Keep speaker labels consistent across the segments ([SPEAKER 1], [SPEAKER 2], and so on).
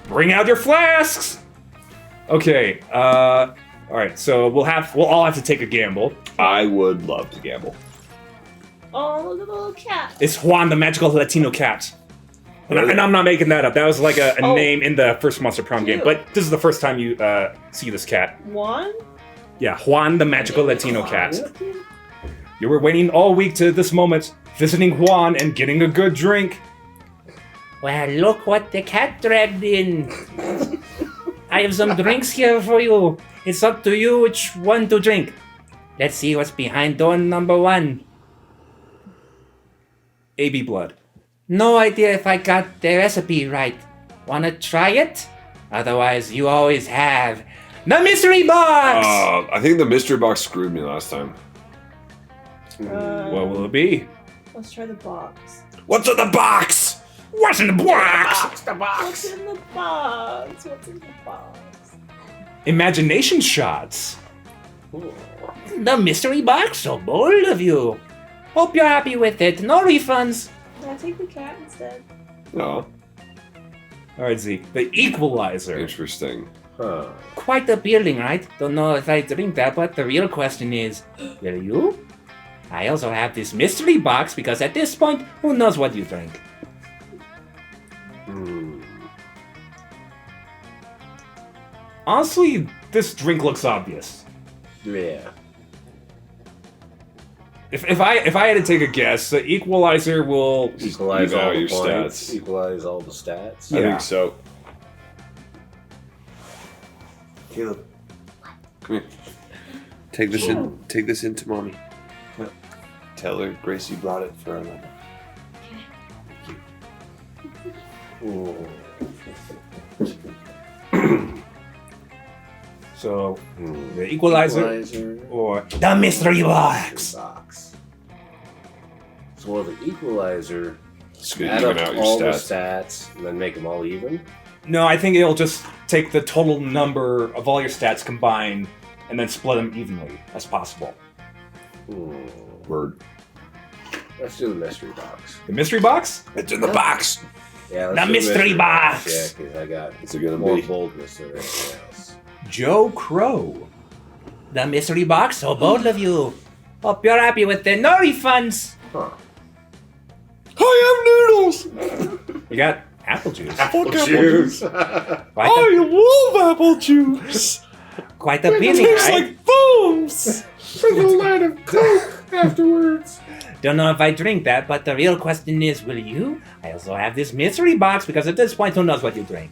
[SPEAKER 1] Bring out your flasks! Okay, alright, so we'll all have to take a gamble.
[SPEAKER 2] I would love to gamble.
[SPEAKER 3] Oh, look at the little cat.
[SPEAKER 1] It's Juan, the magical Latino cat. And I'm not making that up. That was like a name in the first Monster Prom game. But this is the first time you see this cat.
[SPEAKER 3] Juan?
[SPEAKER 1] Yeah, Juan, the magical Latino cat. You were waiting all week to this moment, visiting Juan and getting a good drink. Well, look what the cat dragged in. I have some drinks here for you. It's up to you which one to drink. Let's see what's behind door number 1. AB blood. No idea if I got the recipe right. Wanna try it? Otherwise, you always have the mystery box!
[SPEAKER 2] I think the mystery box screwed me last time.
[SPEAKER 1] What will it be?
[SPEAKER 3] Let's try the box.
[SPEAKER 2] What's in the box?
[SPEAKER 1] What's in the box?
[SPEAKER 3] What's in the box? What's in the box?
[SPEAKER 1] Imagination shots. The mystery box, so bold of you. Hope you're happy with it. No refunds.
[SPEAKER 3] Can I take the cat instead?
[SPEAKER 2] No.
[SPEAKER 1] Alright, Zeke. The equalizer.
[SPEAKER 2] Interesting. Huh.
[SPEAKER 1] Quite appealing, right? Don't know if I drink that, but the real question is, will you? I also have this mystery box because at this point, who knows what you drink? Honestly, this drink looks obvious.
[SPEAKER 4] Yeah.
[SPEAKER 1] If I had to take a guess, the equalizer will
[SPEAKER 4] Equalize
[SPEAKER 2] Even
[SPEAKER 4] all
[SPEAKER 2] out
[SPEAKER 4] the
[SPEAKER 2] your
[SPEAKER 4] points.
[SPEAKER 2] stats.
[SPEAKER 4] Equalize all the stats.
[SPEAKER 2] I
[SPEAKER 1] Yeah.
[SPEAKER 2] think so.
[SPEAKER 4] Caleb.
[SPEAKER 2] Come here. Take this in. Take this in to mommy. Come on. Tell her Gracie brought it for her.
[SPEAKER 4] Ooh.
[SPEAKER 1] So, the equalizer or the mystery box.
[SPEAKER 4] So will the equalizer
[SPEAKER 2] It's gonna
[SPEAKER 4] add
[SPEAKER 2] even
[SPEAKER 4] up
[SPEAKER 2] out your
[SPEAKER 4] all the
[SPEAKER 2] stats.
[SPEAKER 4] stats and then make them all even?
[SPEAKER 1] No, I think it'll just take the total number of all your stats combined and then split them evenly as possible.
[SPEAKER 2] Word.
[SPEAKER 4] Let's do the mystery box.
[SPEAKER 1] The mystery box?
[SPEAKER 2] It's in the box.
[SPEAKER 4] Yeah,
[SPEAKER 1] The
[SPEAKER 4] let's do
[SPEAKER 1] mystery box.
[SPEAKER 4] Yeah, because I got
[SPEAKER 2] What's it gonna
[SPEAKER 4] more
[SPEAKER 2] be?
[SPEAKER 4] boldness than anything else.
[SPEAKER 1] Joe Crow. The mystery box, so bold of you. Hope you're happy with it. No refunds.
[SPEAKER 4] Huh.
[SPEAKER 2] I have noodles.
[SPEAKER 1] You got apple juice.
[SPEAKER 4] Apple juice.
[SPEAKER 1] Quite,
[SPEAKER 2] love apple juice.
[SPEAKER 1] quite appealing, right?
[SPEAKER 2] booms.
[SPEAKER 4] With a line of Coke afterwards.
[SPEAKER 1] Don't know if I drink that, but the real question is, will you? I also have this mystery box because at this point, who knows what you drink?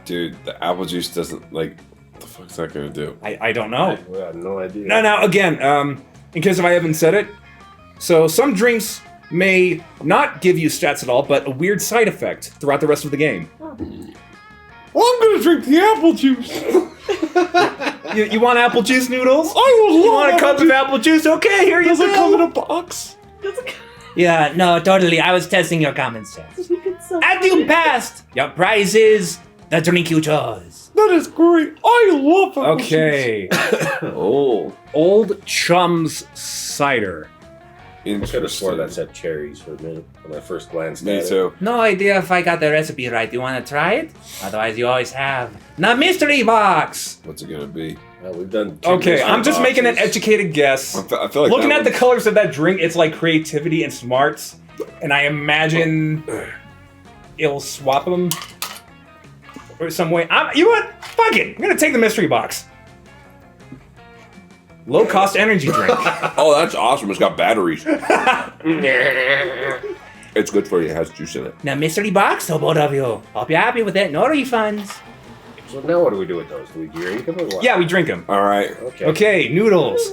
[SPEAKER 2] Dude, the apple juice doesn't like. What the fuck's that gonna do?
[SPEAKER 1] I don't know.
[SPEAKER 4] We have no idea.
[SPEAKER 1] No, again, in case if I haven't said it, so some drinks may not give you stats at all, but a weird side effect throughout the rest of the game.
[SPEAKER 3] Oh.
[SPEAKER 2] Well, I'm gonna drink the apple juice.
[SPEAKER 1] You want apple juice noodles?
[SPEAKER 2] I would
[SPEAKER 1] You want a cup of apple juice? Okay, here you go.
[SPEAKER 2] come in a box?
[SPEAKER 1] Yeah, no, totally. I was testing your common sense.
[SPEAKER 3] We could sell
[SPEAKER 1] After you passed, your prize is the drink you chose.
[SPEAKER 2] That is great. I love apple
[SPEAKER 1] Okay.
[SPEAKER 2] Oh,
[SPEAKER 1] Old Chum's Cider.
[SPEAKER 4] I could have
[SPEAKER 2] interesting.
[SPEAKER 4] sworn that said cherries for a minute when I first glanced
[SPEAKER 2] Me
[SPEAKER 4] at it.
[SPEAKER 2] too.
[SPEAKER 1] No idea if I got the recipe right. You want to try it? Otherwise, you always have the mystery box.
[SPEAKER 2] What's it gonna be?
[SPEAKER 4] Well, we've done two
[SPEAKER 1] Okay,
[SPEAKER 4] mystery
[SPEAKER 1] I'm just making an
[SPEAKER 4] boxes.
[SPEAKER 1] educated guess.
[SPEAKER 2] I feel like
[SPEAKER 1] Looking
[SPEAKER 2] that
[SPEAKER 1] at the
[SPEAKER 2] one's-
[SPEAKER 1] colors of that drink, it's like creativity and smarts, and I imagine it'll swap them or some way. You know what? Fuck it. I'm gonna take the mystery box. Low cost energy drink.
[SPEAKER 2] Oh, that's awesome. It's got batteries. It's good for you. It has juice in it.
[SPEAKER 1] The mystery box, so both of you. Hope you're happy with it. No refunds.
[SPEAKER 4] So now what do we do with those? Do we drink them or what?
[SPEAKER 1] Yeah, we drink them.
[SPEAKER 2] All right.
[SPEAKER 4] Okay.
[SPEAKER 1] Okay, noodles.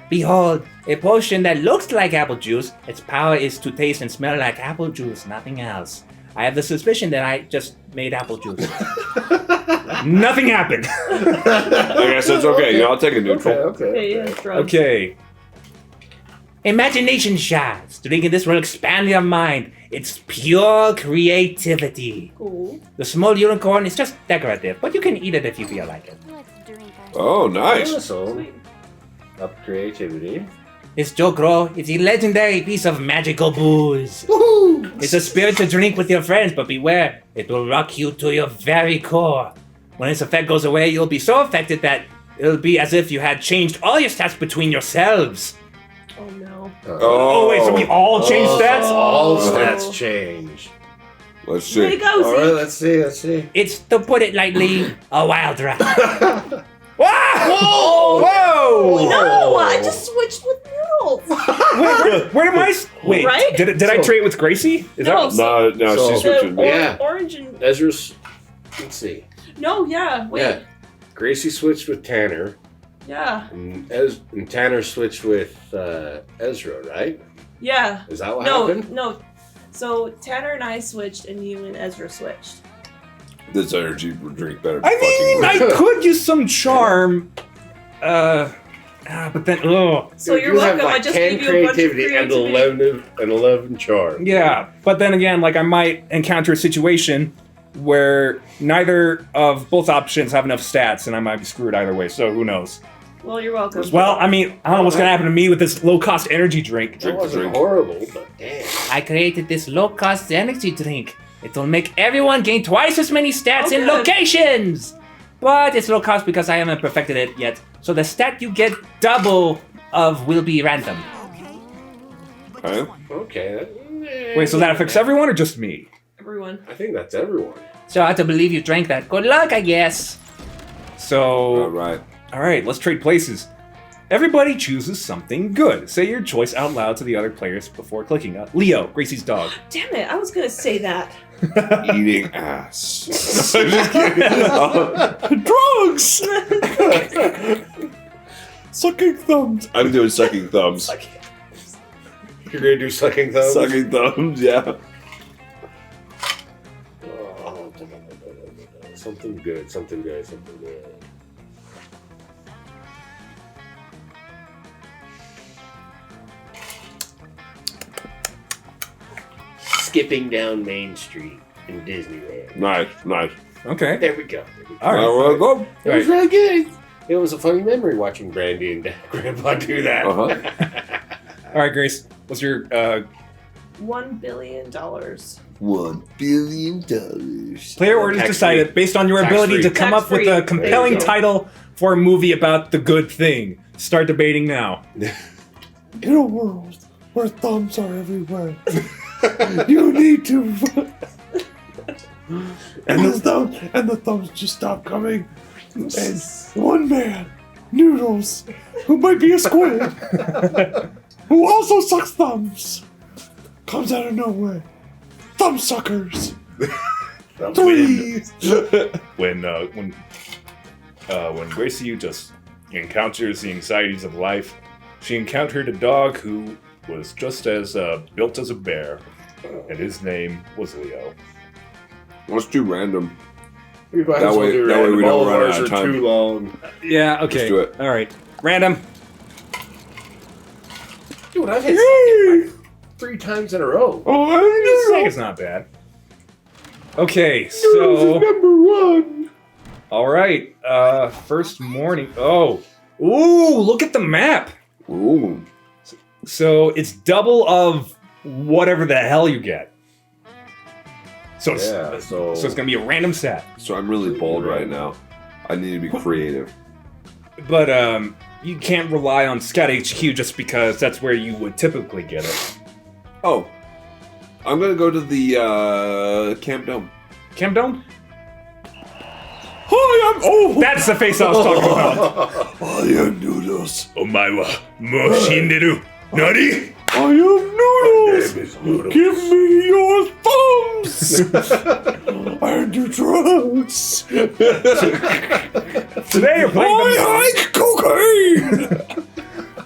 [SPEAKER 1] Behold, a potion that looks like apple juice. Its power is to taste and smell like apple juice, nothing else. I have the suspicion that I just made apple juice. Nothing happened.
[SPEAKER 2] I guess it's okay. You know, I'll take a neutral.
[SPEAKER 3] Okay, yeah, drugs.
[SPEAKER 1] Okay. Imagination shots. Drinking this will expand your mind. It's pure creativity.
[SPEAKER 3] Cool.
[SPEAKER 1] The small unicorn is just decorative, but you can eat it if you feel like it.
[SPEAKER 5] Let's drink
[SPEAKER 2] Oh, nice.
[SPEAKER 4] So,
[SPEAKER 3] Sweet.
[SPEAKER 4] up creativity.
[SPEAKER 1] This Joe Crow is a legendary piece of magical booze.
[SPEAKER 4] Woohoo!
[SPEAKER 1] It's a spiritual drink with your friends, but beware, it will rock you to your very core. When its effect goes away, you'll be so affected that it'll be as if you had changed all your stats between yourselves.
[SPEAKER 3] Oh no.
[SPEAKER 1] Oh, wait, so we all change stats?
[SPEAKER 4] All stats change.
[SPEAKER 2] Let's see.
[SPEAKER 3] Way to go,
[SPEAKER 4] All right,
[SPEAKER 3] Zeke.
[SPEAKER 4] let's see.
[SPEAKER 1] It's, to put it lightly, a wild ride. Whoa! Whoa!
[SPEAKER 3] No, I just switched with Noodles.
[SPEAKER 1] Where am I? Wait,
[SPEAKER 3] Right?
[SPEAKER 1] did I trade with Gracie? Is
[SPEAKER 3] No,
[SPEAKER 1] that?
[SPEAKER 2] No,
[SPEAKER 4] So-
[SPEAKER 2] she's switching.
[SPEAKER 3] The
[SPEAKER 4] Yeah.
[SPEAKER 3] orange and...
[SPEAKER 4] Ezra's. Let's see.
[SPEAKER 3] No, yeah, wait.
[SPEAKER 4] Yeah. Gracie switched with Tanner,
[SPEAKER 3] Yeah.
[SPEAKER 4] and Tanner switched with Ezra, right?
[SPEAKER 3] Yeah.
[SPEAKER 4] Is that what
[SPEAKER 3] No,
[SPEAKER 4] happened?
[SPEAKER 3] no. So Tanner and I switched, and you and Ezra switched.
[SPEAKER 2] This energy drink better.
[SPEAKER 1] I mean, I could use some charm. But then,
[SPEAKER 3] So you're
[SPEAKER 4] you have
[SPEAKER 3] welcome. I
[SPEAKER 4] like
[SPEAKER 3] just
[SPEAKER 4] 10
[SPEAKER 3] gave you a bunch of
[SPEAKER 4] creativity and
[SPEAKER 3] creativity.
[SPEAKER 4] 11 charm.
[SPEAKER 1] yeah. But then again, like I might encounter a situation where neither of both options have enough stats, and I might be screwed either way. So who knows?
[SPEAKER 3] Well, you're welcome.
[SPEAKER 1] Well, I mean, I don't know what's gonna happen to me with this low-cost energy drink.
[SPEAKER 4] That wasn't horrible, but damn.
[SPEAKER 1] I created this low-cost energy drink. It will make everyone gain twice as many stats
[SPEAKER 3] Oh,
[SPEAKER 1] in
[SPEAKER 3] good.
[SPEAKER 1] locations. But it's low cost because I haven't perfected it yet. So the stat you get double of will be random.
[SPEAKER 2] Okay.
[SPEAKER 4] Okay.
[SPEAKER 1] Wait, so that affects everyone or just me?
[SPEAKER 3] Everyone.
[SPEAKER 4] I think that's everyone.
[SPEAKER 1] So I have to believe you drank that. Good luck, I guess. So, all right, let's trade places. Everybody chooses something good. Say your choice out loud to the other players before clicking. Leo, Gracie's dog.
[SPEAKER 3] Damn it, I was gonna say that.
[SPEAKER 2] Eating ass.
[SPEAKER 1] Drugs! Sucking thumbs.
[SPEAKER 2] I'm doing sucking thumbs.
[SPEAKER 4] You're gonna do sucking thumbs?
[SPEAKER 2] Sucking thumbs, yeah.
[SPEAKER 4] Oh, something good, something good. Skipping down Main Street in Disneyland.
[SPEAKER 2] Nice.
[SPEAKER 1] Okay.
[SPEAKER 4] There we go.
[SPEAKER 1] All right.
[SPEAKER 2] Well, go.
[SPEAKER 4] It was really good. It was a funny memory watching Brandy and Grandpa do that.
[SPEAKER 2] Uh-huh.
[SPEAKER 1] All right, Grace. What's your
[SPEAKER 3] $1 billion.
[SPEAKER 2] $1 billion.
[SPEAKER 1] player orders
[SPEAKER 4] Tax-free.
[SPEAKER 1] decided based on your
[SPEAKER 4] Tax-free.
[SPEAKER 1] ability to come up with a
[SPEAKER 3] Tax-free.
[SPEAKER 1] compelling
[SPEAKER 4] There you go.
[SPEAKER 1] title for a movie about the good thing? Start debating now.
[SPEAKER 5] In a world where thumbs are everywhere, you need to. and the thumbs just stop coming. And one man, Noodles, who might be a squid, who also sucks thumbs, comes out of nowhere. Thumb suckers. 3.
[SPEAKER 1] When Gracie just encounters the anxieties of life, she encountered a dog who was just as built as a bear, and his name was Leo.
[SPEAKER 2] Let's do random.
[SPEAKER 4] We might
[SPEAKER 2] That
[SPEAKER 4] as well
[SPEAKER 2] way-
[SPEAKER 4] do
[SPEAKER 2] that way
[SPEAKER 4] random.
[SPEAKER 2] we don't
[SPEAKER 4] All of
[SPEAKER 2] run
[SPEAKER 4] ours
[SPEAKER 2] out of
[SPEAKER 4] are
[SPEAKER 2] time.
[SPEAKER 4] too long.
[SPEAKER 1] Yeah, okay.
[SPEAKER 2] Let's do it.
[SPEAKER 1] All right. Random.
[SPEAKER 4] Dude, I've hit second like 3 times in a row.
[SPEAKER 1] I think it's not bad. Okay, so
[SPEAKER 5] Number 1.
[SPEAKER 1] all right. First morning. Oh, ooh! Look at the map.
[SPEAKER 2] Ooh.
[SPEAKER 1] So it's double of whatever the hell you get. So it's,
[SPEAKER 4] Yeah, so-
[SPEAKER 1] it's gonna be a random set.
[SPEAKER 2] So I'm really bold right now. I need to be creative.
[SPEAKER 1] But you can't rely on Scout HQ just because that's where you would typically get it.
[SPEAKER 2] Oh. I'm gonna go to the Camp Dome.
[SPEAKER 1] Camp Dome?
[SPEAKER 5] That's
[SPEAKER 1] That's the face I was talking about.
[SPEAKER 5] I am Noodles.
[SPEAKER 1] Omae mo shinderu. Nani?
[SPEAKER 5] I am Noodles. Give me your thumbs. I do drugs.
[SPEAKER 1] Today you're playing
[SPEAKER 5] I like cocaine.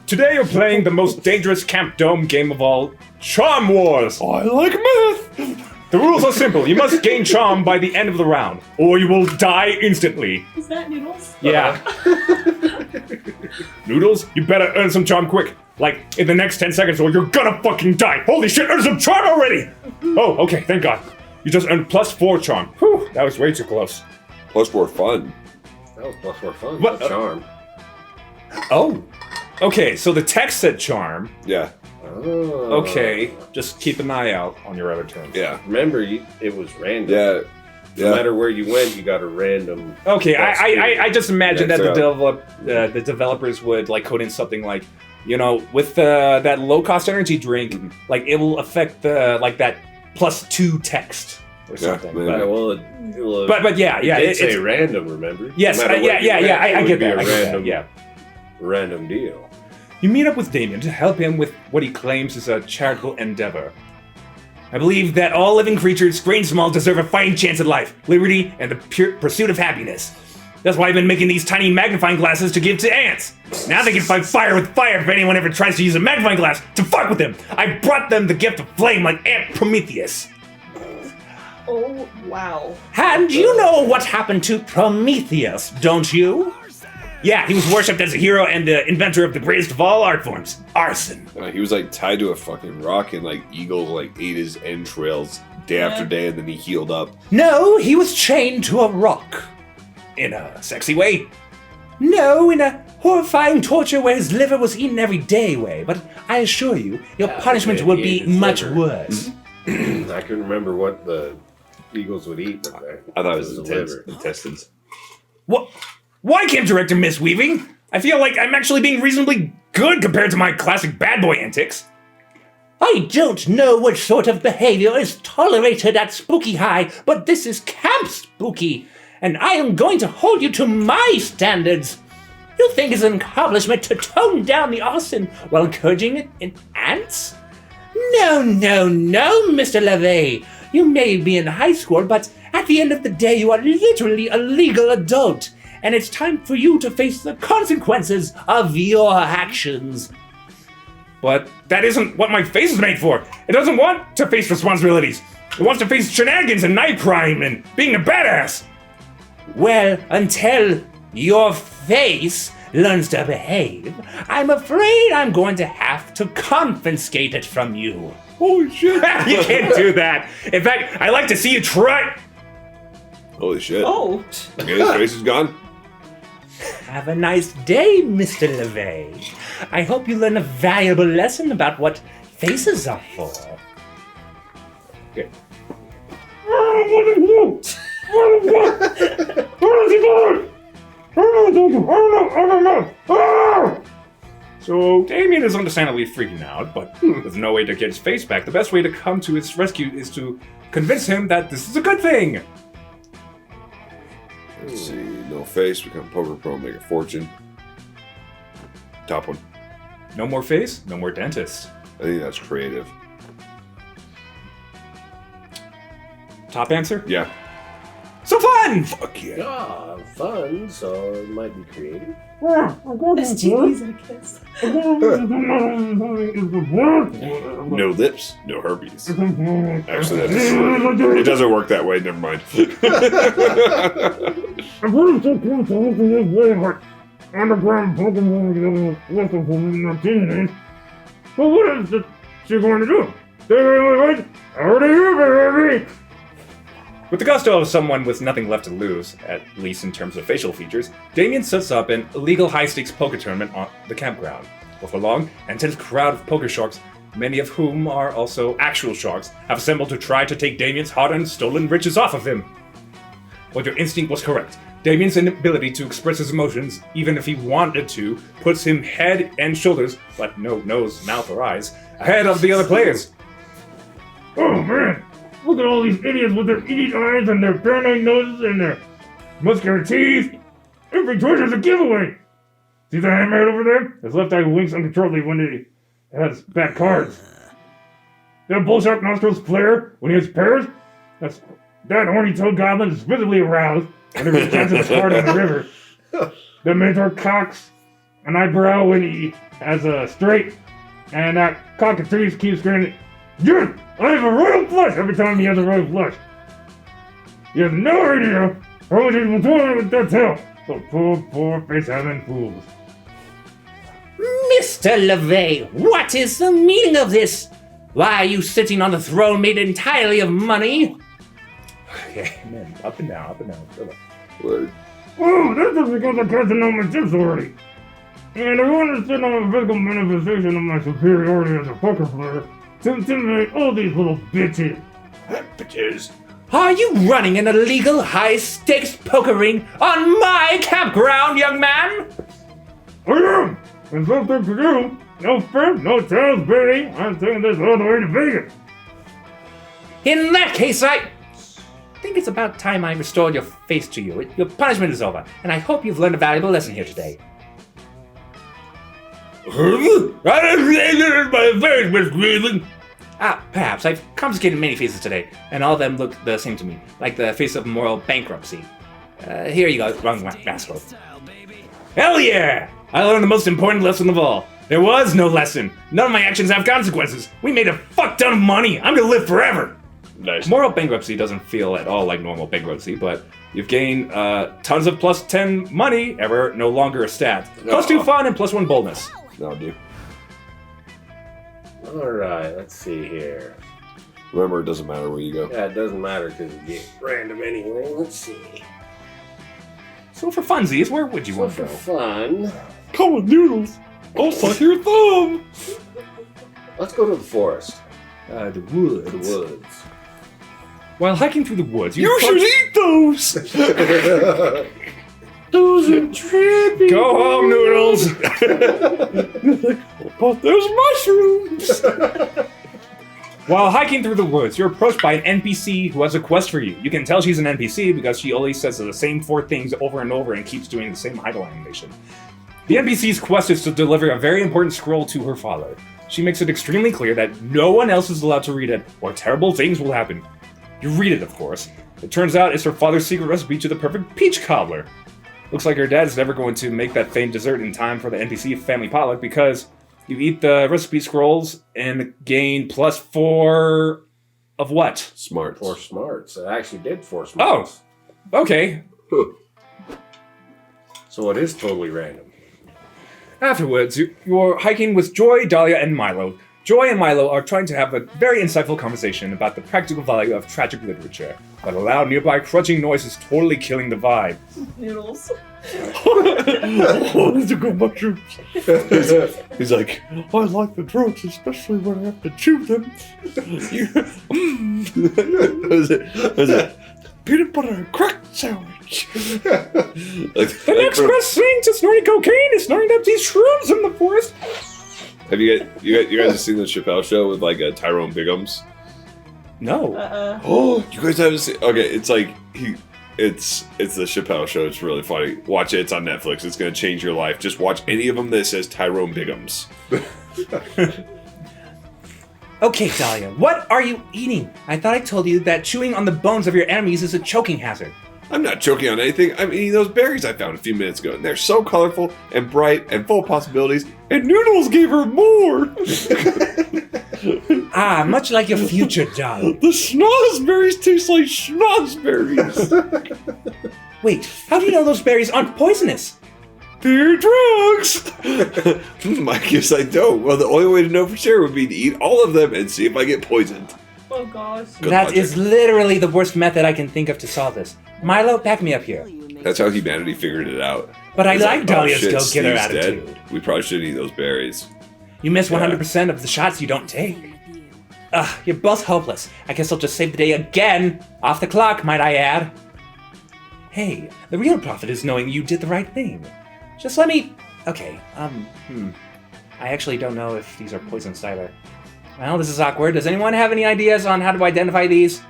[SPEAKER 1] Today you're playing the most dangerous Camp Dome game of all, Charm Wars.
[SPEAKER 5] I like meth.
[SPEAKER 1] The rules are simple. You must gain charm by the end of the round, or you will die instantly.
[SPEAKER 3] Is that Noodles?
[SPEAKER 1] Yeah. Noodles, you better earn some charm quick. Like, in the next 10 seconds, or you're gonna fucking die. Holy shit, earn some charm already! Oh, okay, thank God. You just earned +4 charm. Whew, that was way too close.
[SPEAKER 2] Plus more fun.
[SPEAKER 4] That was much more fun.
[SPEAKER 1] What?
[SPEAKER 4] What? Charm.
[SPEAKER 1] Oh. Okay, so the text said charm.
[SPEAKER 2] Yeah.
[SPEAKER 4] Oh.
[SPEAKER 1] Okay, just keep an eye out on your other turns.
[SPEAKER 2] Yeah.
[SPEAKER 4] Remember, it was random.
[SPEAKER 2] Yeah.
[SPEAKER 4] No matter where you went, you got a random.
[SPEAKER 1] Okay, I just imagine
[SPEAKER 2] Yeah,
[SPEAKER 1] that
[SPEAKER 2] so-
[SPEAKER 1] the developers would like code in something like, you know, with that low cost energy drink, like it will affect the like that +2 text or something.
[SPEAKER 2] maybe.
[SPEAKER 4] Yeah, well,
[SPEAKER 1] But yeah,
[SPEAKER 4] it say
[SPEAKER 1] it's
[SPEAKER 4] random. Remember?
[SPEAKER 1] yes,
[SPEAKER 4] No matter where you went,
[SPEAKER 1] I
[SPEAKER 4] it
[SPEAKER 1] get
[SPEAKER 4] would be
[SPEAKER 1] that.
[SPEAKER 4] a
[SPEAKER 1] I get that,
[SPEAKER 4] random,
[SPEAKER 1] yeah.
[SPEAKER 4] random deal.
[SPEAKER 1] You meet up with Damien to help him with what he claims is a charitable endeavor. I believe that all living creatures, great and small, deserve a fighting chance at life, liberty, and the pure pursuit of happiness. That's why I've been making these tiny magnifying glasses to give to ants. Now they can fight fire with fire if anyone ever tries to use a magnifying glass to fuck with them. I brought them the gift of flame like Ant Prometheus.
[SPEAKER 3] Oh, wow.
[SPEAKER 1] And you know what happened to Prometheus, don't you? Yeah, he was worshipped as a hero and the inventor of the greatest of all art forms, arson.
[SPEAKER 2] He was like tied to a fucking rock, and like eagles like ate his entrails day after day, and then he healed up.
[SPEAKER 1] No, he was chained to a rock. In a sexy way. No, in a horrifying torture where his liver was eaten every day way. But I assure you, your punishment
[SPEAKER 4] yeah,
[SPEAKER 1] will
[SPEAKER 4] he
[SPEAKER 1] be
[SPEAKER 4] ate his
[SPEAKER 1] much
[SPEAKER 4] liver.
[SPEAKER 1] worse.
[SPEAKER 4] I couldn't remember what the eagles would eat. But
[SPEAKER 2] I thought it was
[SPEAKER 4] the
[SPEAKER 2] the intestines.
[SPEAKER 1] What? Why can't Director Miss Weaving? I feel like I'm actually being reasonably good compared to my classic bad boy antics. I don't know what sort of behavior is tolerated at Spooky High, but this is Camp Spooky, and I am going to hold you to my standards. You think it's an accomplishment to tone down the arson while encouraging it in ants? No, Mr. LeVay. You may be in high school, but at the end of the day, you are literally a legal adult. And it's time for you to face the consequences of your actions. But that isn't what my face is made for. It doesn't want to face responsibilities. It wants to face shenanigans and knife crime and being a badass. Well, until your face learns to behave, I'm afraid I'm going to have to confiscate it from you.
[SPEAKER 2] Holy shit!
[SPEAKER 1] You can't do that. In fact, I like to see you try.
[SPEAKER 2] Holy shit!
[SPEAKER 3] Oh.
[SPEAKER 2] Okay, his face is gone.
[SPEAKER 1] Have a nice day, Mr. LeVay. I hope you learn a valuable lesson about what faces are for. Okay. So Damien is understandably freaking out, but with no way to get his face back, the best way to come to his rescue is to convince him that this is a good thing.
[SPEAKER 2] Let's see. No face. Become poker pro. Make a fortune. Top one.
[SPEAKER 1] No more face, no more dentist.
[SPEAKER 2] I think that's creative.
[SPEAKER 1] Top answer?
[SPEAKER 2] Yeah.
[SPEAKER 1] So fun!
[SPEAKER 2] Fuck yeah.
[SPEAKER 4] Ah, fun, so it might be creative.
[SPEAKER 3] STDs, I guess.
[SPEAKER 2] No lips. No herpes. Actually, it doesn't work that way. Never mind.
[SPEAKER 1] Well, what is she going to do? With the gusto of someone with nothing left to lose, at least in terms of facial features, Damien sets up an illegal high-stakes poker tournament on the campground. Before long, an intense crowd of poker sharks, many of whom are also actual sharks, have assembled to try to take Damien's hard-earned stolen riches off of him. But your instinct was correct. Damien's inability to express his emotions, even if he wanted to, puts him head and shoulders, but no nose, mouth, or eyes, ahead of the other players. Oh man! Look at all these idiots with their idiot eyes and their paranoid noses and their muscular teeth! Every choice is a giveaway! See the handmaid over there? His left eye winks uncontrollably when he has bad cards. That bull shark nostrils flare when he has pairs? That horny toad goblin is visibly aroused whenever he catches his card in the river. The mentor cocks an eyebrow when he has a straight, and that cockatrice keeps screaming, "Yes! I have a royal flush!" every time he has a royal flush. He has no idea how much he's been toiling with that tail. So poor face-having fools. Mr. LeVay, what is the meaning of this? Why are you sitting on the throne made entirely of money? Okay, man, up and down.
[SPEAKER 2] Word.
[SPEAKER 1] Oh, that's just because I can't know my tips already.
[SPEAKER 6] And I want to send on a physical manifestation of my superiority as a poker player to intimidate all these little bitches.
[SPEAKER 5] Bitches.
[SPEAKER 1] Are you running an illegal high-stakes poker ring on my campground, young man?
[SPEAKER 6] I am! And something to do. No friend, no tails, baby. I'm taking this all the way to Vegas.
[SPEAKER 1] In that case, I think it's about time I restored your face to you. Your punishment is over, and I hope you've learned a valuable lesson here today.
[SPEAKER 6] My face was breathing.
[SPEAKER 1] Perhaps. I've confiscated many faces today, and all of them look the same to me, like the face of moral bankruptcy. Here you go, wrong rascal. Hell yeah! I learned the most important lesson of all. There was no lesson. None of my actions have consequences. We made a fuck ton of money. I'm gonna live forever.
[SPEAKER 2] Nice.
[SPEAKER 1] Moral bankruptcy doesn't feel at all like normal bankruptcy, but you've gained tons of plus 10 money, ever no longer a stat. Plus 2 fun and plus 1 boldness.
[SPEAKER 2] That'll do.
[SPEAKER 4] Alright, let's see here.
[SPEAKER 2] Remember, it doesn't matter where you go.
[SPEAKER 4] Yeah, it doesn't matter because it gets random anyway. Let's see.
[SPEAKER 1] So for funsies, where would you
[SPEAKER 4] So
[SPEAKER 1] want to
[SPEAKER 4] for
[SPEAKER 1] go?
[SPEAKER 4] fun,
[SPEAKER 5] Come on, Noodles. I'll suck your thumb.
[SPEAKER 4] let's go to the forest.
[SPEAKER 1] The woods.
[SPEAKER 4] The woods.
[SPEAKER 1] While hiking through the woods,
[SPEAKER 5] You should eat those. Those are trippy.
[SPEAKER 1] Go home, Noodles!
[SPEAKER 5] But there's mushrooms.
[SPEAKER 1] While hiking through the woods, you're approached by an NPC who has a quest for you. You can tell she's an NPC because she always says the same 4 things over and over and keeps doing the same idle animation. The NPC's quest is to deliver a very important scroll to her father. She makes it extremely clear that no one else is allowed to read it, or terrible things will happen. You read it, of course. It turns out it's her father's secret recipe to the perfect peach cobbler. Looks like her dad is never going to make that famed dessert in time for the NPC family potluck because you eat the recipe scrolls and gain plus 4 of what?
[SPEAKER 2] Smart.
[SPEAKER 4] 4 smarts. I actually did 4 smarts.
[SPEAKER 1] Okay.
[SPEAKER 4] So it is totally random.
[SPEAKER 1] Afterwards, you're hiking with Joy, Dahlia, and Milo. Joy and Milo are trying to have a very insightful conversation about the practical value of tragic literature, but a loud nearby crunching noise is totally killing the vibe.
[SPEAKER 3] Noodles.
[SPEAKER 5] Oh, those are good mushrooms. He's like, I like the drugs, especially when I have to chew them.
[SPEAKER 2] What was it?
[SPEAKER 5] Peanut butter and crack sandwich.
[SPEAKER 1] The next best thing to snorting cocaine is snorting up these shrooms in the forest.
[SPEAKER 2] Have you guys seen the Chappelle show with like Tyrone Biggums?
[SPEAKER 1] No.
[SPEAKER 2] Oh, you guys haven't seen? Okay, it's like it's the Chappelle show. It's really funny. Watch it. It's on Netflix. It's gonna change your life. Just watch any of them that says Tyrone Biggums.
[SPEAKER 1] Okay, Dahlia, what are you eating? I thought I told you that chewing on the bones of your enemies is a choking hazard.
[SPEAKER 2] I'm not choking on anything. I'm eating those berries I found a few minutes ago, and they're so colorful and bright and full of possibilities.
[SPEAKER 5] And Noodles gave her more.
[SPEAKER 1] Much like your future, Dahlia.
[SPEAKER 5] The schnozberries taste like schnozberries.
[SPEAKER 1] Wait, how do you know those berries aren't poisonous?
[SPEAKER 5] They're drugs.
[SPEAKER 2] I guess I don't. Well, the only way to know for sure would be to eat all of them and see if I get poisoned.
[SPEAKER 3] Oh gosh.
[SPEAKER 2] Good
[SPEAKER 1] That
[SPEAKER 2] logic.
[SPEAKER 1] is literally the worst method I can think of to solve this. Milo, back me up here.
[SPEAKER 2] That's how humanity figured it out.
[SPEAKER 1] But I
[SPEAKER 2] It's
[SPEAKER 1] like Dahlia's
[SPEAKER 2] shit,
[SPEAKER 1] go-getter
[SPEAKER 2] Steve's dead.
[SPEAKER 1] attitude.
[SPEAKER 2] We probably shouldn't eat those berries.
[SPEAKER 1] You miss 100% of the shots you don't take. Ugh, you're both hopeless. I guess I'll just save the day again. Off the clock, might I add. Hey, the real profit is knowing you did the right thing. Just let me... Okay, I actually don't know if these are poisons either. Well, this is awkward. Does anyone have any ideas on how to identify these?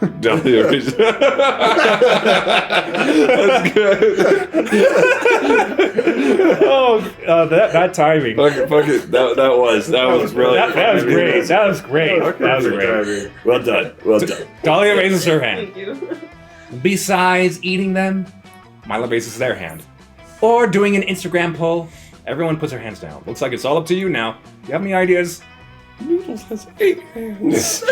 [SPEAKER 2] That's good.
[SPEAKER 1] That timing.
[SPEAKER 2] Fuck it. That was really.
[SPEAKER 1] That was great. That was great. That was great.
[SPEAKER 2] Well done. Well done.
[SPEAKER 1] Dahlia raises her hand.
[SPEAKER 3] Thank you.
[SPEAKER 1] Besides eating them, Milo raises their hand. Or doing an Instagram poll. Everyone puts their hands down. Looks like it's all up to you now. Do you have any ideas?
[SPEAKER 5] Noodles has 8 hands.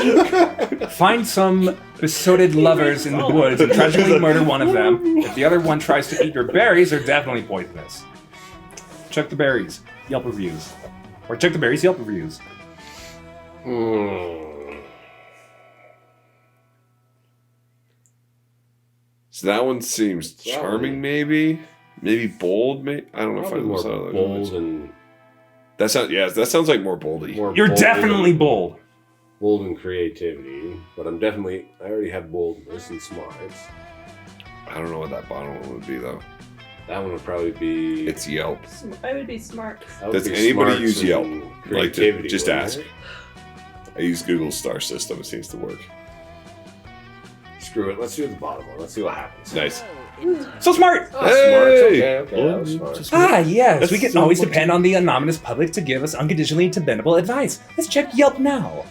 [SPEAKER 1] Find some besotted lovers in the woods and tragically murder one of them. If the other one tries to eat your berries, they're definitely poisonous. Check the berries. Yelp reviews. Or check the berries' Yelp reviews.
[SPEAKER 2] So that one seems charming, maybe. Maybe bold. I don't know
[SPEAKER 4] Probably
[SPEAKER 2] if
[SPEAKER 4] more
[SPEAKER 2] I
[SPEAKER 4] bold and
[SPEAKER 2] that sounds like more boldy.
[SPEAKER 1] You're
[SPEAKER 4] bold
[SPEAKER 1] definitely
[SPEAKER 4] and,
[SPEAKER 1] bold.
[SPEAKER 4] bold and creativity, but I already have boldness and smarts.
[SPEAKER 2] I don't know what that bottom one would be though.
[SPEAKER 4] That one would probably be.
[SPEAKER 2] It's Yelp.
[SPEAKER 3] I would be smart.
[SPEAKER 4] that would
[SPEAKER 2] Does
[SPEAKER 4] be
[SPEAKER 2] anybody
[SPEAKER 4] smarts
[SPEAKER 2] use Yelp?
[SPEAKER 4] and
[SPEAKER 2] Like to
[SPEAKER 4] creativity,
[SPEAKER 2] just
[SPEAKER 4] wouldn't
[SPEAKER 2] ask.
[SPEAKER 4] it?
[SPEAKER 2] I use Google's star system. It seems to work.
[SPEAKER 4] Screw it. Let's do the bottom one. Let's see what happens.
[SPEAKER 2] Nice.
[SPEAKER 1] So smart!
[SPEAKER 4] Oh,
[SPEAKER 2] Hey!
[SPEAKER 4] smarts. Okay, that was smart.
[SPEAKER 1] Ah, yes,
[SPEAKER 5] That's
[SPEAKER 1] we can
[SPEAKER 5] so
[SPEAKER 1] always
[SPEAKER 5] much-
[SPEAKER 1] depend on the anonymous public to give us unconditionally dependable advice. Let's check Yelp now.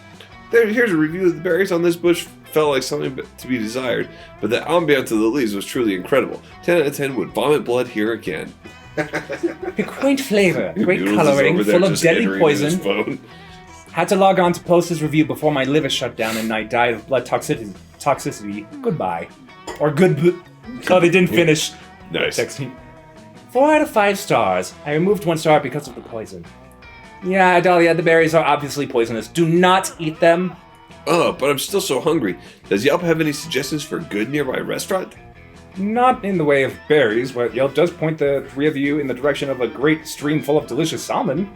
[SPEAKER 2] Here's a review of the berries on this bush. Felt like something to be desired, but the ambiance of the leaves was truly incredible. 10 out of 10 would vomit blood here again.
[SPEAKER 1] A quaint flavor, great
[SPEAKER 2] Noodles is
[SPEAKER 1] coloring,
[SPEAKER 2] over there
[SPEAKER 1] full of
[SPEAKER 2] just
[SPEAKER 1] deadly
[SPEAKER 2] entering in his
[SPEAKER 1] poison.
[SPEAKER 2] phone.
[SPEAKER 1] Had to log on to post his review before my liver shut down and I died of blood toxicity. Goodbye. Or good. Oh, they didn't finish.
[SPEAKER 2] Nice.
[SPEAKER 1] Texting. 4 out of 5 stars. I removed 1 star because of the poison. Yeah, Dahlia, the berries are obviously poisonous. Do not eat them.
[SPEAKER 2] Oh, but I'm still so hungry. Does Yelp have any suggestions for a good nearby restaurant?
[SPEAKER 1] Not in the way of berries, but Yelp does point the 3 of you in the direction of a great stream full of delicious salmon.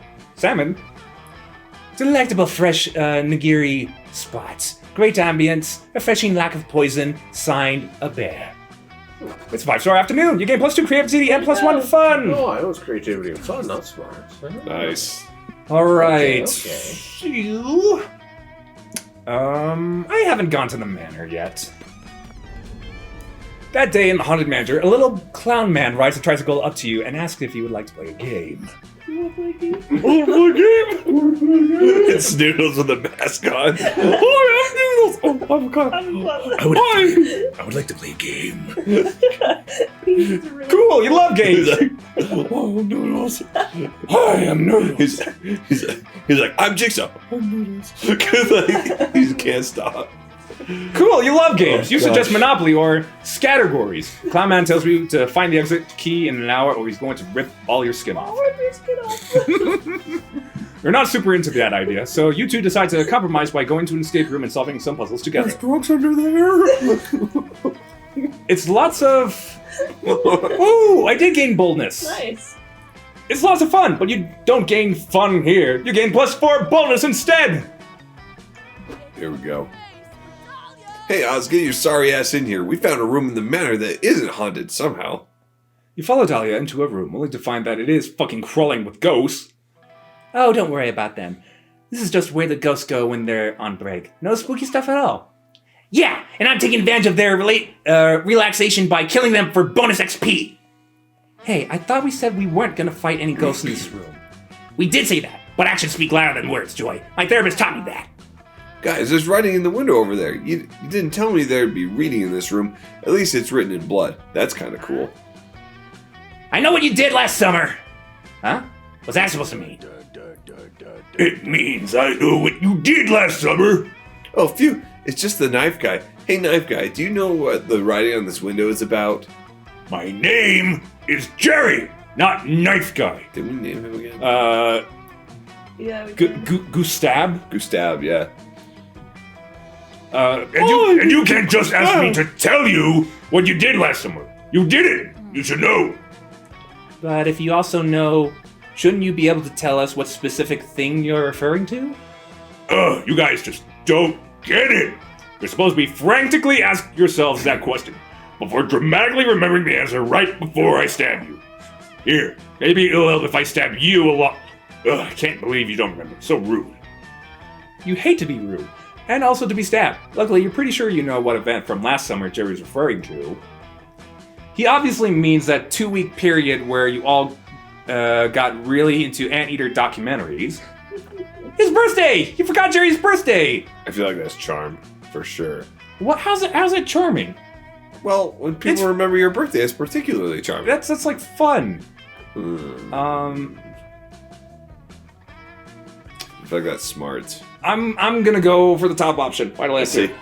[SPEAKER 1] Delectable fresh nigiri spots. Great ambience. Refreshing lack of poison. Signed, a bear. It's a 5-star afternoon. You gain +2 creativity and +1 fun.
[SPEAKER 4] Oh, I know it's creativity and fun, not smarts.
[SPEAKER 2] Nice.
[SPEAKER 1] All right.
[SPEAKER 4] Okay.
[SPEAKER 1] You. I haven't gone to the manor yet. That day in the Haunted Manor, a little clown man rides a tricycle up to you and asks if you would like to play a game.
[SPEAKER 2] It's Noodles with a mask on.
[SPEAKER 1] I would like to play a game.
[SPEAKER 3] He's really
[SPEAKER 1] Cool, you love
[SPEAKER 2] He's
[SPEAKER 1] games.
[SPEAKER 2] like, oh, Noodles.
[SPEAKER 1] I am Noodles.
[SPEAKER 2] He's like, I'm Jigsaw. I'm Noodles. 'Cause, like, he can't stop.
[SPEAKER 1] Cool, you love games.
[SPEAKER 2] Oh,
[SPEAKER 1] You suggest
[SPEAKER 2] gosh.
[SPEAKER 1] Monopoly or Scattergories. Clown man tells you to find the exit key in an hour or he's going to rip all your skin off. You're not super into that idea, so you two decide to compromise by going to an escape room and solving some puzzles together.
[SPEAKER 5] There's drugs under there.
[SPEAKER 1] It's lots of... Ooh, I did gain boldness.
[SPEAKER 3] nice.
[SPEAKER 1] It's lots of fun, but you don't gain fun here. You gain +4 boldness instead.
[SPEAKER 2] Here we go. Hey, Oz, get your sorry ass in here. We found a room in the manor that isn't haunted somehow.
[SPEAKER 1] You follow Dahlia into a room, only to find that it is fucking crawling with ghosts. Oh, don't worry about them. This is just where the ghosts go when they're on break. No spooky stuff at all. Yeah, and I'm taking advantage of their relaxation by killing them for bonus XP. Hey, I thought we said we weren't gonna fight any ghosts in this room. We did say that, but actions speak louder than words, Joy. My therapist taught me that.
[SPEAKER 2] Guys, there's writing in the window over there. You didn't tell me there'd be reading in this room. At least it's written in blood. That's kind of cool.
[SPEAKER 1] I know what you did last summer. Huh? What's that supposed to mean? It means I know what you did last summer.
[SPEAKER 2] Oh, phew. It's just the knife guy. Hey, knife guy, do you know what the writing on this window is about?
[SPEAKER 1] My name is Jerry, not Knife Guy.
[SPEAKER 2] Did we name him again?
[SPEAKER 3] Yeah, we can.
[SPEAKER 1] Gustab?
[SPEAKER 2] Gustav, yeah.
[SPEAKER 1] And you can't just ask me to tell you what you did last summer. You did it. You should know. But if you also know, shouldn't you be able to tell us what specific thing you're referring to? You guys just don't get it. You're supposed to be frantically asking yourselves that question before dramatically remembering the answer right before I stab you. Here, maybe it'll help if I stab you a lot. I can't believe you don't remember. So rude. You hate to be rude, and also to be stabbed. Luckily, you're pretty sure you know what event from last summer Jerry's referring to. He obviously means that 2-week period where you all got really into anteater documentaries. His birthday! You forgot Jerry's birthday!
[SPEAKER 2] I feel like that's charm, for sure.
[SPEAKER 1] What? How's it charming?
[SPEAKER 2] Well, when people
[SPEAKER 1] It's-
[SPEAKER 2] remember your birthday, it's particularly charming.
[SPEAKER 1] That's like fun.
[SPEAKER 2] I feel like that's smart.
[SPEAKER 1] I'm gonna go for the top option. Why do I
[SPEAKER 2] Let's see.
[SPEAKER 1] say?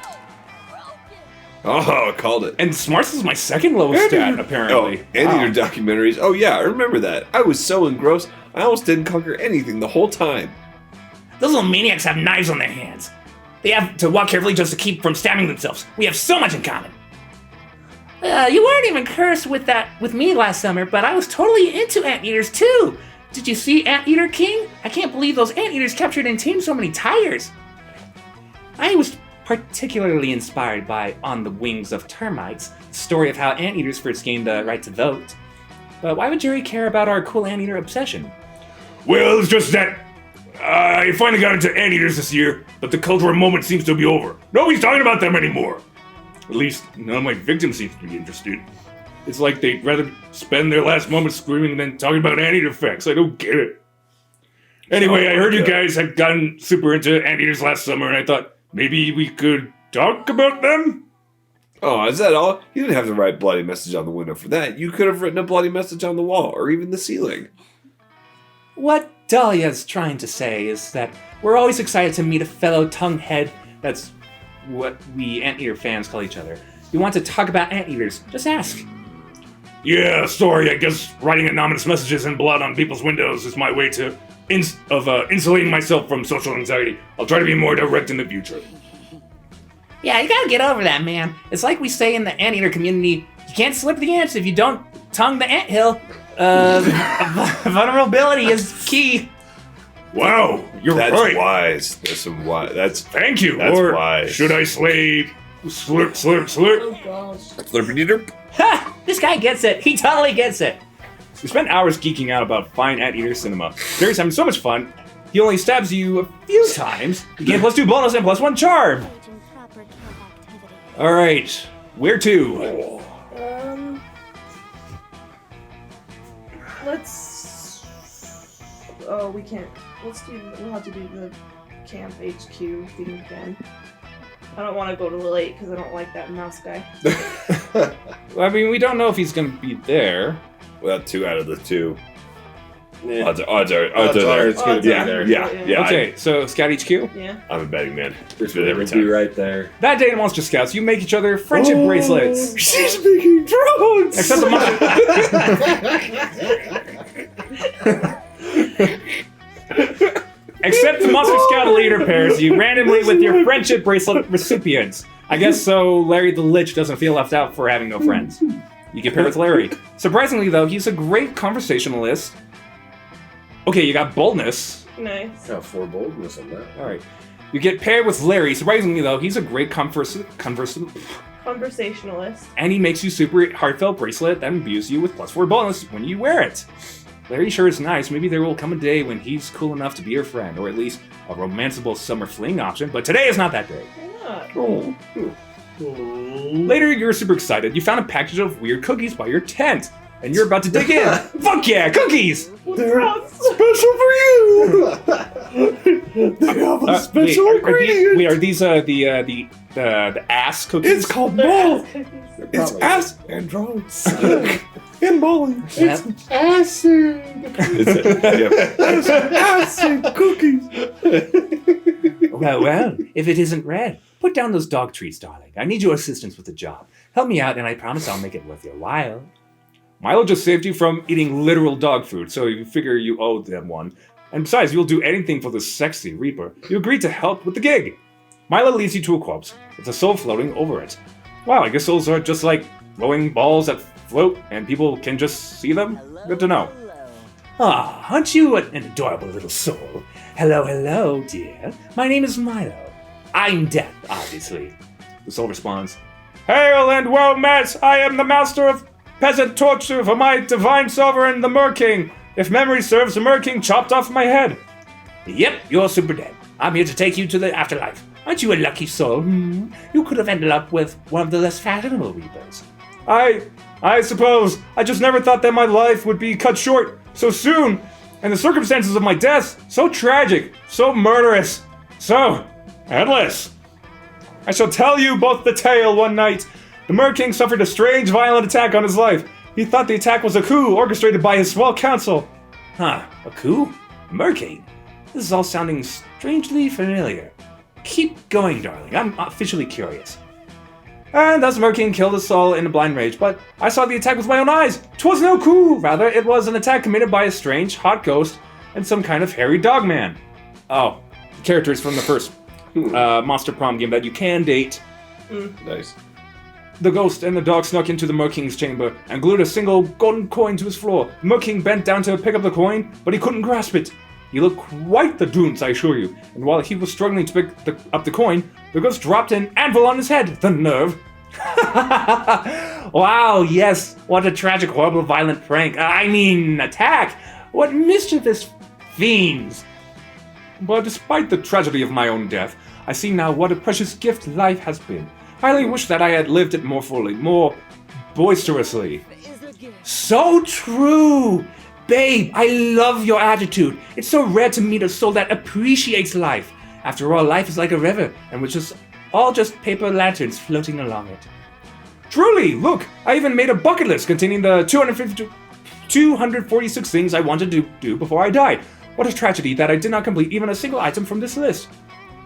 [SPEAKER 2] Oh, I called it.
[SPEAKER 1] And smarts is my second lowest stat, apparently.
[SPEAKER 2] Anteater documentaries. Oh, yeah, I remember that. I was so engrossed, I almost didn't conquer anything the whole time.
[SPEAKER 1] Those little maniacs have knives on their hands. They have to walk carefully just to keep from stabbing themselves. We have so much in common. You weren't even cursed with me last summer, but I was totally into anteaters too. Did you see Anteater King? I can't believe those anteaters captured and tamed so many tigers. I was particularly inspired by On the Wings of Termites, the story of how anteaters first gained the right to vote. But why would Jerry care about our cool anteater obsession?
[SPEAKER 6] Well, it's just that I finally got into anteaters this year, but the cultural moment seems to be over. Nobody's talking about them anymore. At least none of my victims seem to be interested. It's like they'd rather spend their last moments screaming than talking about anteater facts. I don't get it. Anyway, I heard you guys had gotten super into anteaters last summer, and I thought maybe we could talk about them?
[SPEAKER 2] Oh, is that all? You didn't have to write bloody message on the window for that. You could have written a bloody message on the wall, or even the ceiling.
[SPEAKER 1] What Dahlia's trying to say is that we're always excited to meet a fellow tongue-head. That's what we anteater fans call each other. You want to talk about anteaters, just ask.
[SPEAKER 6] Yeah, sorry, I guess writing anonymous messages in blood on people's windows is my way to insulating myself from social anxiety. I'll try to be more direct in the future.
[SPEAKER 1] Yeah, you gotta get over that, man. It's like we say in the anteater community, you can't slip the ants if you don't tongue the anthill. Vulnerability is key.
[SPEAKER 6] Wow, you're
[SPEAKER 2] That's
[SPEAKER 6] right.
[SPEAKER 2] wise. There's some wise.
[SPEAKER 6] Thank you.
[SPEAKER 2] That's
[SPEAKER 6] or
[SPEAKER 2] wise.
[SPEAKER 6] should I slurp, slurp?
[SPEAKER 3] Oh gosh.
[SPEAKER 2] Slurpy eater?
[SPEAKER 1] Ha! This guy gets it. He totally gets it.
[SPEAKER 6] We spent hours geeking out about fine anteater cinema. Jerry's having so much fun, he only stabs you a few times. You gain +2 bonus and +1 charm. Alright, where to?
[SPEAKER 3] Let's. Oh, we can't. We'll have to do the camp HQ thing again. I don't want to go to the lake because I don't like that mouse guy.
[SPEAKER 6] I mean, we don't know if he's gonna be there.
[SPEAKER 2] Well, 2 out of the 2.
[SPEAKER 4] Yeah.
[SPEAKER 2] Odds are
[SPEAKER 4] Odds
[SPEAKER 2] there.
[SPEAKER 4] are it's gonna be
[SPEAKER 2] yeah,
[SPEAKER 4] there.
[SPEAKER 2] yeah.
[SPEAKER 6] Okay, so Scout HQ.
[SPEAKER 3] Yeah.
[SPEAKER 2] I'm a betting man. It's been every
[SPEAKER 4] It'll be
[SPEAKER 2] time.
[SPEAKER 4] right there.
[SPEAKER 6] That day in Monster Scouts, you make each other friendship bracelets.
[SPEAKER 5] She's making drones!
[SPEAKER 6] Except the Except the Monster Scout leader pairs you randomly with your friendship bracelet recipients. I guess so Larry the Lich doesn't feel left out for having no friends. You get paired with Larry. Surprisingly, though, he's a great conversationalist. Okay, you got boldness.
[SPEAKER 3] Nice.
[SPEAKER 4] Got 4 boldness on that.
[SPEAKER 6] Alright. You get paired with Larry. Surprisingly, though, he's a great
[SPEAKER 3] Conversationalist.
[SPEAKER 6] and he makes you super heartfelt bracelet that imbues you with +4 bonus when you wear it. Larry sure is nice. Maybe there will come a day when he's cool enough to be your friend, or at least a romanceable summer fling option, but today is not that day.
[SPEAKER 3] Why not?
[SPEAKER 4] Oh.
[SPEAKER 6] Later, you're super excited. You found a package of weird cookies by your tent, and you're about to dig in. Fuck yeah, cookies!
[SPEAKER 5] They're
[SPEAKER 3] What's
[SPEAKER 5] special for you! They have a special ingredient!
[SPEAKER 6] Are these the ass cookies?
[SPEAKER 5] It's called ball! It's
[SPEAKER 4] Probably.
[SPEAKER 5] ass and drones. In bowling.
[SPEAKER 1] Yep.
[SPEAKER 5] It's acid! It's acid cookies!
[SPEAKER 1] Well, if it isn't red, put down those dog treats, darling. I need your assistance with the job. Help me out, and I promise I'll make it worth your while.
[SPEAKER 6] Milo just saved you from eating literal dog food, so you figure you owe them one. And besides, you'll do anything for this sexy Reaper. You agreed to help with the gig. Milo leads you to a corpse, with a soul floating over it. Wow, I guess souls are just like glowing balls that float, and people can just see them? Good to know.
[SPEAKER 1] Ah, aren't you an adorable little soul? Hello, hello, dear. My name is Milo. I'm death, obviously.
[SPEAKER 6] The soul responds, Hail and well met! I am the master of peasant torture for my divine sovereign, the Mer-King. If memory serves, the Mer-King chopped off my head.
[SPEAKER 1] Yep, you're super dead. I'm here to take you to the afterlife. Aren't you a lucky soul? You could have ended up with one of the less fashionable Reapers.
[SPEAKER 6] I suppose. I just never thought that my life would be cut short so soon. And the circumstances of my death, so tragic, so murderous, so endless. I shall tell you both the tale one night. The Mer-King suffered a strange, violent attack on his life. He thought the attack was a coup orchestrated by his small council.
[SPEAKER 1] Huh, a coup? Merkin? This is all sounding strangely familiar. Keep going, darling. I'm officially curious.
[SPEAKER 6] And thus Mer-King killed us all in a blind rage, but I saw the attack with my own eyes. 'Twas no coup, rather it was an attack committed by a strange, hot ghost and some kind of hairy dog man. Oh, characters from the first Monster Prom game that you can date.
[SPEAKER 4] Nice.
[SPEAKER 1] the ghost and the dog snuck into the Merking's chamber and glued a single golden coin to his floor. Merking bent down to pick up the coin, but he couldn't grasp it. He looked quite the dunce, I assure you, and while he was struggling to pick up the coin, the ghost dropped an anvil on his head. The nerve! Wow, yes, what a tragic, horrible, violent prank. Attack! What mischievous fiends! But despite the tragedy of my own death, I see now what a precious gift life has been. I only wish that I had lived it more fully, more boisterously. So true! Babe, I love your attitude. It's so rare to meet a soul that appreciates life. After all, life is like a river, and we're just all just paper lanterns floating along it. Truly, look, I even made a bucket list containing the 246 things I wanted to do before I died. What a tragedy that I did not complete even a single item from this list.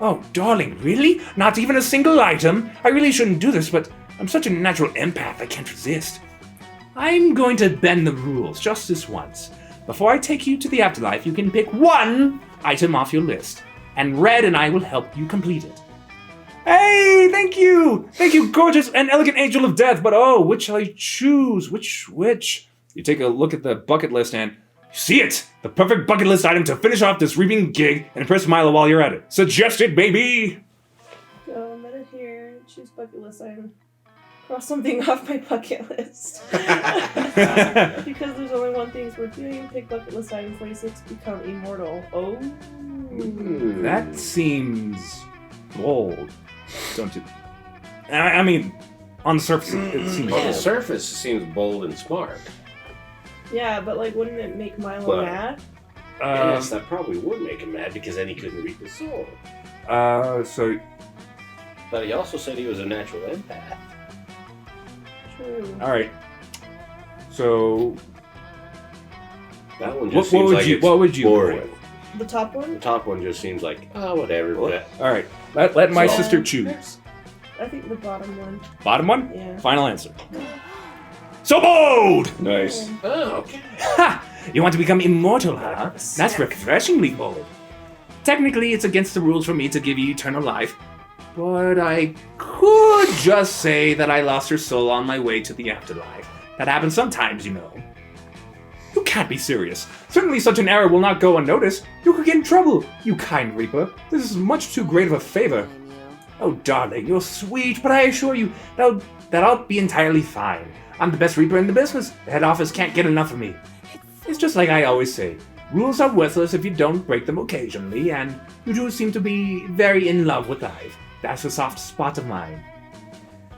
[SPEAKER 1] Oh, darling, really? Not even a single item? I really shouldn't do this, but I'm such a natural empath, I can't resist. I'm going to bend the rules just this once. Before I take you to the afterlife, you can pick one item off your list, and Red and I will help you complete it. Hey, thank you! Thank you, gorgeous and elegant angel of death, but oh, which shall I choose? Which? You take a look at the bucket list and see it! The perfect bucket list item to finish off this reaping gig and impress Milo while you're at it. Suggest it, baby!
[SPEAKER 3] Go, meta here, choose bucket list item. Cross something off my bucket list. Because there's only one thing we're doing, pick bucket list item 46, become immortal. Oh.
[SPEAKER 1] That seems bold, don't you? I mean, on the surface, it seems
[SPEAKER 4] On
[SPEAKER 1] bold.
[SPEAKER 4] the surface, it seems bold and smart.
[SPEAKER 3] Yeah, but like, wouldn't it make Milo
[SPEAKER 4] Well,
[SPEAKER 3] mad?
[SPEAKER 4] Yes, that probably would make him mad because then he couldn't reap the soul.
[SPEAKER 1] So
[SPEAKER 4] But he also said he was a natural empath.
[SPEAKER 3] True.
[SPEAKER 1] all right. So
[SPEAKER 4] That one
[SPEAKER 1] what
[SPEAKER 4] just seems like it's
[SPEAKER 1] would you
[SPEAKER 4] boring.
[SPEAKER 1] go with?
[SPEAKER 3] The top one?
[SPEAKER 4] The top one just seems like, oh, whatever. But
[SPEAKER 1] All right. Let my
[SPEAKER 3] So-
[SPEAKER 1] sister choose.
[SPEAKER 3] I think the bottom one.
[SPEAKER 1] Bottom one.
[SPEAKER 3] Yeah.
[SPEAKER 1] Final answer. So bold.
[SPEAKER 2] Nice.
[SPEAKER 4] oh, okay.
[SPEAKER 1] Ha! You want to become immortal, huh? That's refreshingly bold. Technically, it's against the rules for me to give you eternal life, but I could just say that I lost her soul on my way to the afterlife. That happens sometimes, you know. You can't be serious. Certainly such an error will not go unnoticed. You could get in trouble, you kind Reaper. This is much too great of a favor. Oh, darling, you're sweet, but I assure you that I'll be entirely fine. I'm the best Reaper in the business. The head office can't get enough of me. It's just like I always say. Rules are worthless if you don't break them occasionally, and you do seem to be very in love with life. That's a soft spot of mine.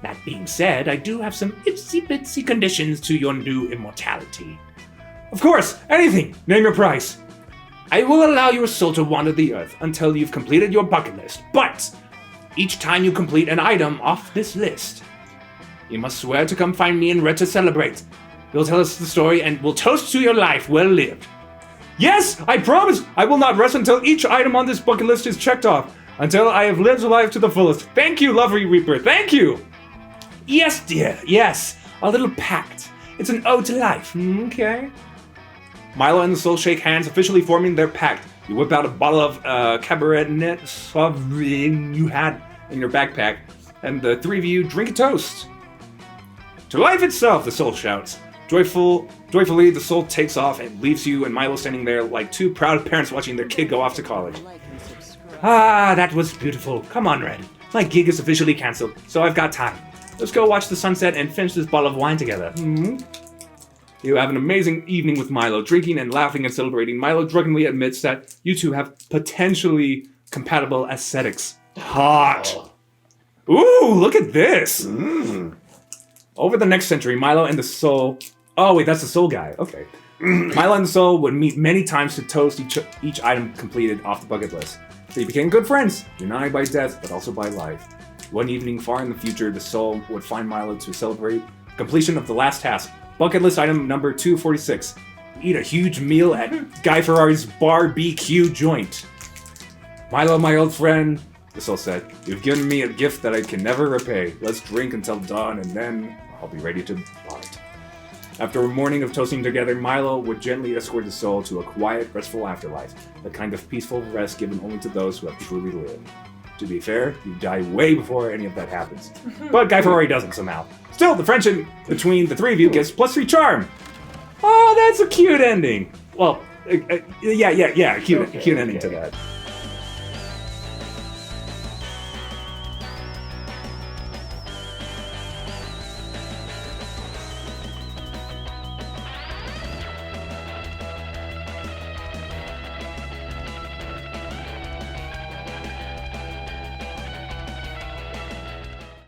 [SPEAKER 1] That being said, I do have some itsy-bitsy conditions to your new immortality. Of course, anything! Name your price. I will allow your soul to wander the earth until you've completed your bucket list, but each time you complete an item off this list, you must swear to come find me in Red to celebrate. You'll tell us the story and we'll toast to your life well lived. Yes, I promise I will not rest until each item on this bucket list is checked off, until I have lived life to the fullest. Thank you, lovely Reaper, thank you! Yes, dear, yes, a little pact. It's an ode to life, okay? Milo and the Soul shake hands, officially forming their pact. You whip out a bottle of Cabernet Sauvignon you had in your backpack, and the three of you drink a toast. To life itself, the Soul shouts. Joyfully, the Soul takes off and leaves you and Milo standing there like two proud parents watching their kid go off to college. Ah, that was beautiful. Come on, Red. My gig is officially cancelled, so I've got time. Let's go watch the sunset and finish this bottle of wine together. You have an amazing evening with Milo, drinking and laughing and celebrating. Milo drunkenly admits that you two have potentially compatible aesthetics. Hot! Ooh, look at this! Over the next century, Milo and the Soul... Oh, wait, that's the Soul guy. Okay. Milo and the Soul would meet many times to toast each item completed off the bucket list. They became good friends, united by death, but also by life. One evening far in the future, the Soul would find Milo to celebrate completion of the last task. Bucket list item number 246. Eat a huge meal at Guy Ferrari's barbecue joint. Milo, my old friend, the Soul said, you've given me a gift that I can never repay. Let's drink until dawn and then I'll be ready to part. After a morning of toasting together, Milo would gently escort the Soul to a quiet, restful afterlife, the kind of peaceful rest given only to those who have truly lived. To be fair, you die way before any of that happens. But Guy Ferrari doesn't somehow. Still, the friendship between the three of you gets +3 charm. Oh, that's a cute ending. Well, yeah, cute ending to that.